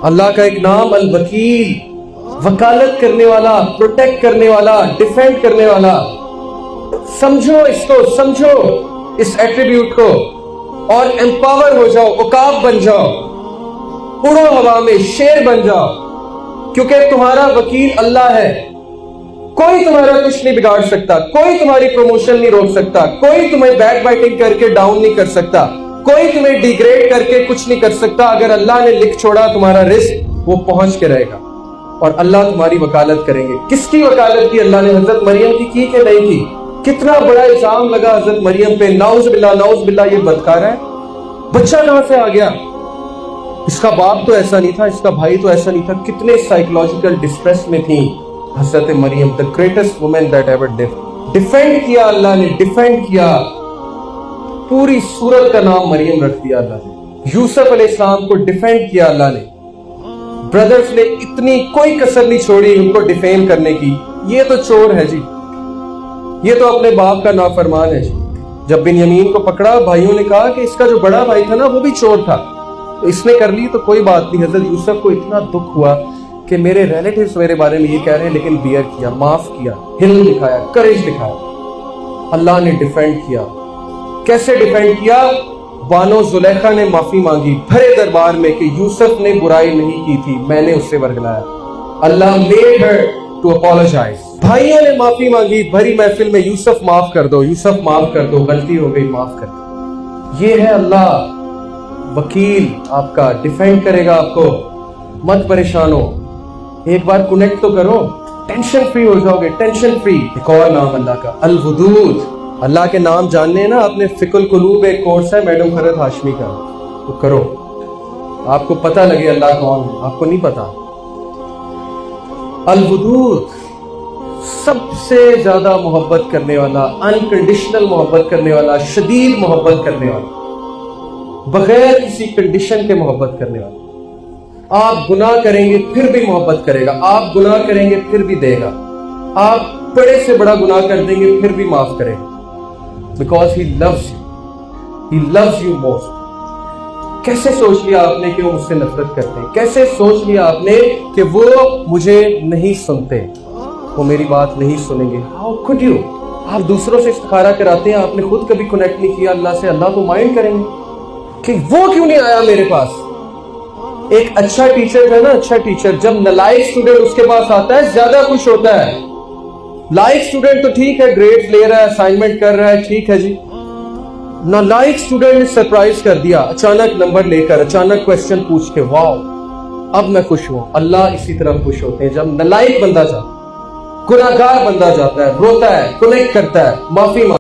اللہ کا ایک نام الوکیل، وکالت کرنے والا، پروٹیکٹ کرنے والا، ڈیفینڈ کرنے والا. سمجھو اس کو، سمجھو اس ایٹریبیوٹ کو اور امپاور ہو جاؤ، عقاب بن جاؤ، اڑو ہوا میں، شیر بن جاؤ، کیونکہ تمہارا وکیل اللہ ہے. کوئی تمہارا کچھ نہیں بگاڑ سکتا، کوئی تمہاری پروموشن نہیں روک سکتا، کوئی تمہیں بیک بائٹنگ کر کے ڈاؤن نہیں کر سکتا، کوئی تمہیں ڈیگریڈ کر کے کچھ نہیں کر سکتا. اگر اللہ نے لکھ چھوڑا تمہارا رزق، وہ پہنچ کے رہے گا اور اللہ تمہاری وکالت کریں گے. کس کی وکالت کی اللہ نے؟ حضرت مریم کی کہ نہیں کی؟ کتنا بڑا الزام لگا حضرت مریم پہ، نعوذ باللہ نعوذ باللہ، یہ بدکار ہے. بچہ کہاں سے آ گیا؟ اس کا باپ تو ایسا نہیں تھا، اس کا بھائی تو ایسا نہیں تھا. کتنے سائیکولوجیکل ڈسٹریس میں تھی حضرت مریم، the greatest woman that ever lived. Defend کیا اللہ نے، ڈیفینڈ کیا. پوری سورت کا نام مریم رکھ دیا اللہ نے. یوسف علیہ السلام کو ڈیفینڈ کیا اللہ نے. برادرز نے اتنی کوئی کسر نہیں چھوڑی ان کو ڈیفین کرنے کی. یہ تو چور ہے جی، یہ تو اپنے باپ کا نافرمان ہے جی. جب بنیامین کو پکڑا، بھائیوں نے کہا کہ اس کا جو بڑا بھائی تھا نا وہ بھی چور تھا، اس نے کر لی تو کوئی بات نہیں. حضرت یوسف کو اتنا دکھ ہوا کہ میرے ریلیٹیوز میرے بارے میں یہ کہہ رہے ہیں، لیکن بیئر کیا، معاف کیا، ہل دکھایا، کریج دکھایا. اللہ نے ڈیفینڈ کیا. کیسے ڈیفینڈ کیا؟ بانو زلیخا نے معافی مانگی بھرے دربار میں کہ یوسف نے برائی نہیں کی تھی، میں نے اس سے ورگلایا. اللہ made her to apologize. بھائیوں نے معافی مانگی بھری محفل میں، یوسف معاف کر دو، یوسف معاف کر دو، غلطی ہو گئی، معاف کر دو. یہ ہے اللہ وکیل آپ کا، ڈیفینڈ کرے گا آپ کو. مت پریشان ہو، ایک بار کنیکٹ تو کرو، ٹینشن فری ہو جاؤ گے، ٹینشن فری. ایک اور نام اللہ کا الودود. اللہ کے نام جاننے ہیں نا آپ نے؟ فقہ القلوب ایک کورس ہے میڈم فرحت ہاشمی کا، تو کرو، آپ کو پتہ لگے اللہ کون ہے. آپ کو نہیں پتا. الودود، سب سے زیادہ محبت کرنے والا، انکنڈیشنل محبت کرنے والا، شدید محبت کرنے والا، بغیر کسی کنڈیشن کے محبت کرنے والا. آپ گناہ کریں گے پھر بھی محبت کرے گا، آپ گناہ کریں گے پھر بھی دے گا، آپ بڑے سے بڑا گناہ کر دیں گے پھر بھی معاف کرے گا. Because he loves you. He loves you most. کیسے سوچ لیا آپ نے کہ وہ مجھ سے نفرت کرتے ہیں؟ کیسے سوچ لیا آپ نے کہ وہ مجھے نہیں سنتے، وہ میری بات نہیں سنیں گے؟ How could you? آپ دوسروں سے استخارہ کراتے ہیں، آپ نے خود کبھی کنیکٹ نہیں کیا اللہ سے. اللہ تو مائنڈ کریں گے کہ وہ کیوں نہیں آیا میرے پاس. ایک اچھا ٹیچر ہے نا، اچھا ٹیچر جب نالائق اسٹوڈنٹ اس کے پاس آتا ہے زیادہ خوش ہوتا ہے. لائق اسٹوڈنٹ تو ٹھیک ہے، گریڈ لے رہا ہے، اسائنمنٹ کر رہا ہے، ٹھیک ہے جی. نالائق اسٹوڈنٹ نے سرپرائز کر دیا، اچانک نمبر لے کر، اچانک کوسچن پوچھ کے، واو اب میں خوش ہوں. اللہ اسی طرح خوش ہوتے ہیں جب نالائق بندہ جاتا ہے، گناہگار بندہ جاتا ہے، روتا ہے، کنیکٹ کرتا ہے، معافی مانگتا ہے.